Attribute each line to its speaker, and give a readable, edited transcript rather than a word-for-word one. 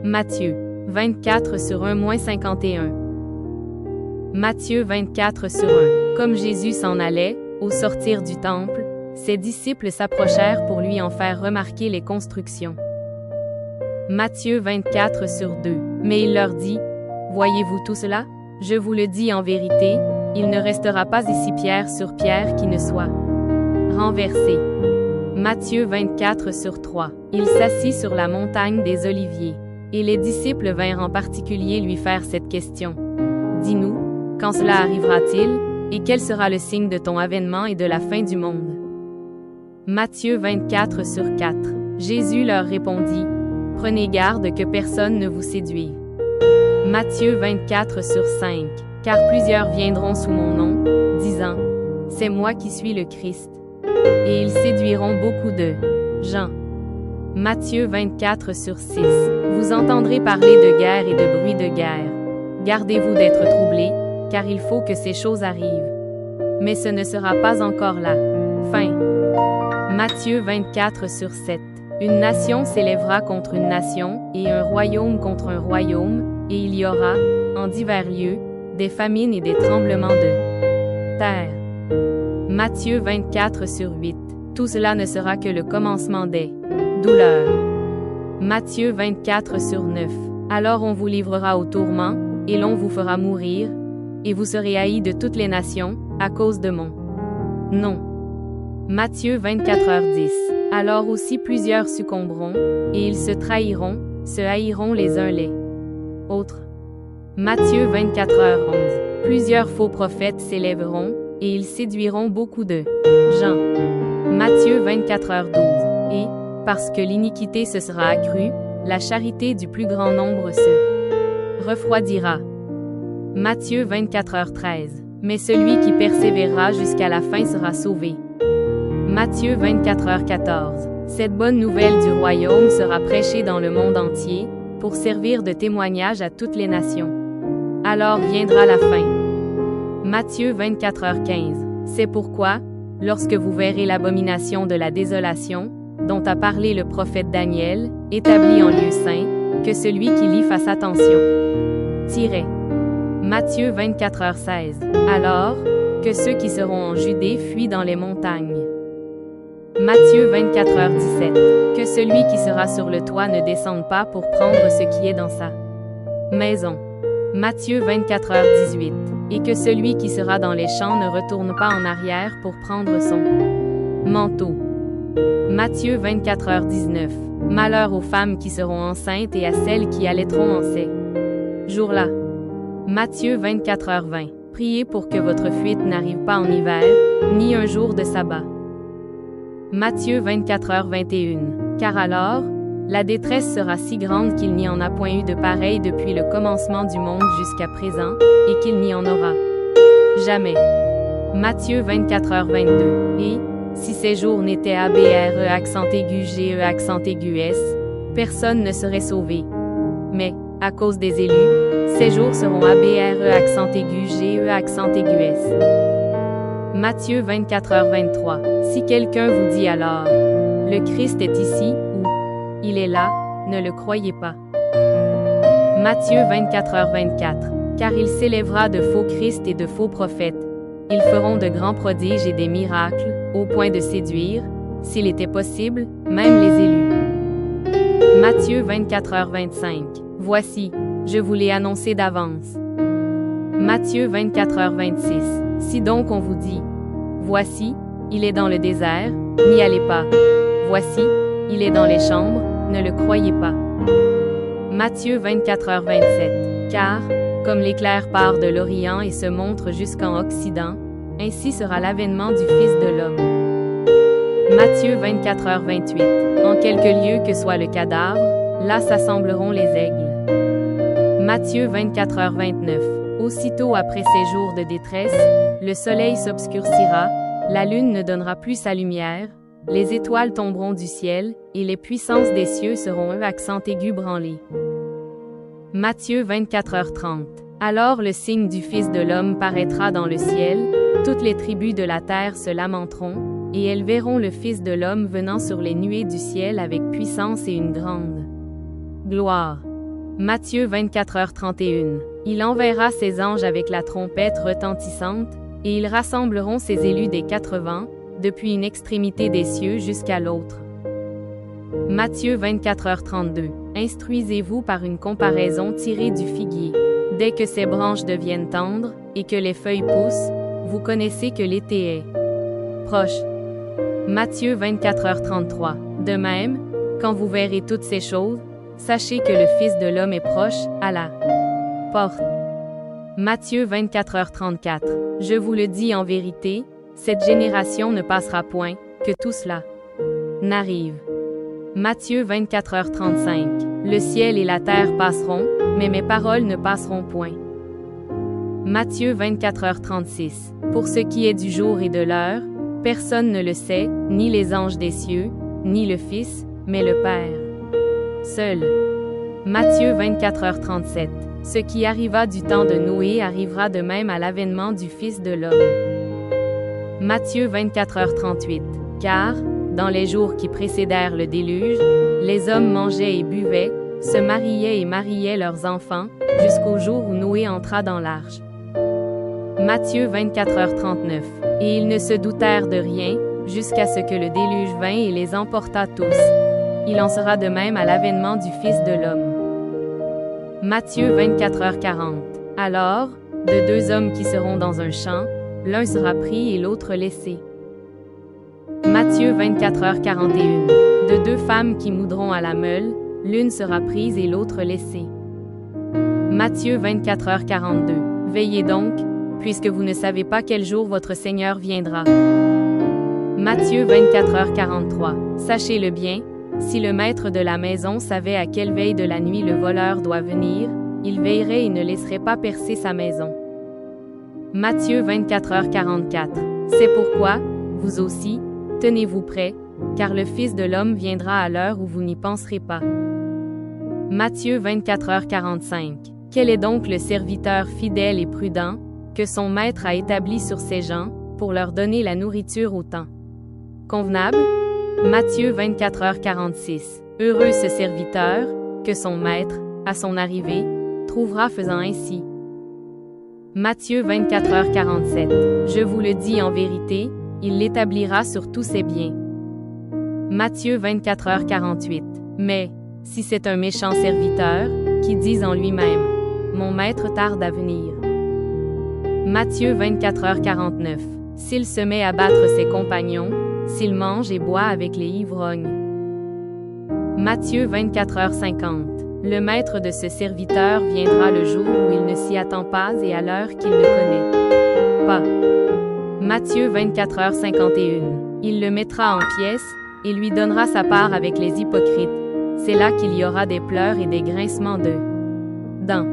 Speaker 1: Matthieu 24 sur 1-51. Matthieu 24 sur 1. Comme Jésus s'en allait, au sortir du temple, ses disciples s'approchèrent pour lui en faire remarquer les constructions. Matthieu 24 sur 2. Mais il leur dit, « Voyez-vous tout cela? Je vous le dis en vérité, il ne restera pas ici pierre sur pierre qui ne soit renversée. » Matthieu 24 sur 3. Il s'assit sur la montagne des Oliviers. Et les disciples vinrent en particulier lui faire cette question. « Dis-nous, quand cela arrivera-t-il, et quel sera le signe de ton avènement et de la fin du monde? » Matthieu 24 sur 4. Jésus leur répondit, « Prenez garde que personne ne vous séduise. » Matthieu 24 sur 5. Car plusieurs viendront sous mon nom, disant, « C'est moi qui suis le Christ. » Et ils séduiront beaucoup de gens. Matthieu 24 sur 6. Vous entendrez parler de guerre et de bruit de guerre. Gardez-vous d'être troublés, car il faut que ces choses arrivent. Mais ce ne sera pas encore la fin. Matthieu 24 sur 7. Une nation s'élèvera contre une nation, et un royaume contre un royaume, et il y aura, en divers lieux, des famines et des tremblements de terre. Matthieu 24 sur 8. Tout cela ne sera que le commencement des douleurs. Matthieu 24 sur 9. Alors on vous livrera au tourment, et l'on vous fera mourir, et vous serez haïs de toutes les nations, à cause de mon nom. Matthieu 24h10. Alors aussi plusieurs succomberont, et ils se trahiront, se haïront les uns les autres. Matthieu 24h11. Plusieurs faux prophètes s'élèveront, et ils séduiront beaucoup de gens. Matthieu 24h12. Et, parce que l'iniquité se sera accrue, la charité du plus grand nombre se refroidira. Matthieu 24h13. Mais celui qui persévérera jusqu'à la fin sera sauvé. Matthieu 24h14. Cette bonne nouvelle du royaume sera prêchée dans le monde entier, pour servir de témoignage à toutes les nations. Alors viendra la fin. Matthieu 24h15. C'est pourquoi, lorsque vous verrez l'abomination de la désolation, dont a parlé le prophète Daniel, établi en lieu saint, que celui qui lit fasse attention. Matthieu 24h16. Alors, que ceux qui seront en Judée fuient dans les montagnes. Matthieu 24h17. Que celui qui sera sur le toit ne descende pas pour prendre ce qui est dans sa maison. Matthieu 24h18. Et que celui qui sera dans les champs ne retourne pas en arrière pour prendre son manteau. Matthieu 24h19. Malheur aux femmes qui seront enceintes et à celles qui allaiteront en ces jours-là. Matthieu 24h20. Priez pour que votre fuite n'arrive pas en hiver, ni un jour de sabbat. Matthieu 24h21. Car alors, la détresse sera si grande qu'il n'y en a point eu de pareil depuis le commencement du monde jusqu'à présent, et qu'il n'y en aura jamais. Matthieu 24h22. Et, si ces jours n'étaient ABRE accent aigu GE accent aigu S, personne ne serait sauvé. Mais, à cause des élus, ces jours seront ABRE accent aigu GE accent aigu S. Matthieu 24h23. Si quelqu'un vous dit alors, le Christ est ici, ou il est là, ne le croyez pas. Matthieu 24h24. Car il s'élèvera de faux Christ et de faux prophètes. Ils feront de grands prodiges et des miracles, au point de séduire, s'il était possible, même les élus. Matthieu 24h25. Voici, je vous l'ai annoncé d'avance. Matthieu 24h26. Si donc on vous dit, voici, il est dans le désert, n'y allez pas. Voici, il est dans les chambres, ne le croyez pas. Matthieu 24h27. Car, comme l'éclair part de l'Orient et se montre jusqu'en Occident, ainsi sera l'avènement du Fils de l'homme. Matthieu 24h28. En quelque lieu que soit le cadavre, là s'assembleront les aigles. Matthieu 24h29. Aussitôt après ces jours de détresse, le soleil s'obscurcira, la lune ne donnera plus sa lumière, les étoiles tomberont du ciel, et les puissances des cieux seront accent aigu branlées. Matthieu 24h30. Alors le signe du Fils de l'homme paraîtra dans le ciel, toutes les tribus de la terre se lamenteront, et elles verront le Fils de l'homme venant sur les nuées du ciel avec puissance et une grande gloire. Matthieu 24h31. Il enverra ses anges avec la trompette retentissante, et ils rassembleront ses élus des 4 vents, depuis une extrémité des cieux jusqu'à l'autre. Matthieu 24h32. Instruisez-vous par une comparaison tirée du figuier. Dès que ses branches deviennent tendres, et que les feuilles poussent, vous connaissez que l'été est proche. Matthieu 24h33. De même, quand vous verrez toutes ces choses, sachez que le Fils de l'homme est proche, à la porte. Matthieu 24h34. Je vous le dis en vérité, cette génération ne passera point, que tout cela n'arrive. Matthieu 24h35. Le ciel et la terre passeront, mais mes paroles ne passeront point. Matthieu 24h36. Pour ce qui est du jour et de l'heure, personne ne le sait, ni les anges des cieux, ni le Fils, mais le Père seul. Matthieu 24h37. Ce qui arriva du temps de Noé arrivera de même à l'avènement du Fils de l'homme. Matthieu 24h38. Car, dans les jours qui précédèrent le déluge, les hommes mangeaient et buvaient, se mariaient et mariaient leurs enfants, jusqu'au jour où Noé entra dans l'arche. Matthieu 24h39. Et ils ne se doutèrent de rien, jusqu'à ce que le déluge vînt et les emporta tous. Il en sera de même à l'avènement du Fils de l'homme. Matthieu 24h40. Alors, de 2 hommes qui seront dans un champ, l'un sera pris et l'autre laissé. Matthieu 24h41. De 2 femmes qui moudront à la meule, l'une sera prise et l'autre laissée. Matthieu 24h42. Veillez donc, puisque vous ne savez pas quel jour votre Seigneur viendra. Matthieu 24h43. Sachez-le bien, si le maître de la maison savait à quelle veille de la nuit le voleur doit venir, il veillerait et ne laisserait pas percer sa maison. Matthieu 24h44. C'est pourquoi, vous aussi, tenez-vous prêts, car le Fils de l'homme viendra à l'heure où vous n'y penserez pas. Matthieu 24h45. Quel est donc le serviteur fidèle et prudent, que son maître a établi sur ses gens, pour leur donner la nourriture au temps convenable? Matthieu 24h46. Heureux ce serviteur, que son maître, à son arrivée, trouvera faisant ainsi. Matthieu 24h47. Je vous le dis en vérité, il l'établira sur tous ses biens. Matthieu 24h48. Mais, si c'est un méchant serviteur, qui dise en lui-même, mon maître tarde à venir. Matthieu 24h49. S'il se met à battre ses compagnons, s'il mange et boit avec les ivrognes. Matthieu 24h50. Le maître de ce serviteur viendra le jour où il ne s'y attend pas et à l'heure qu'il ne connaît pas. Matthieu 24h51. Il le mettra en pièces, et lui donnera sa part avec les hypocrites. C'est là qu'il y aura des pleurs et des grincements de dents.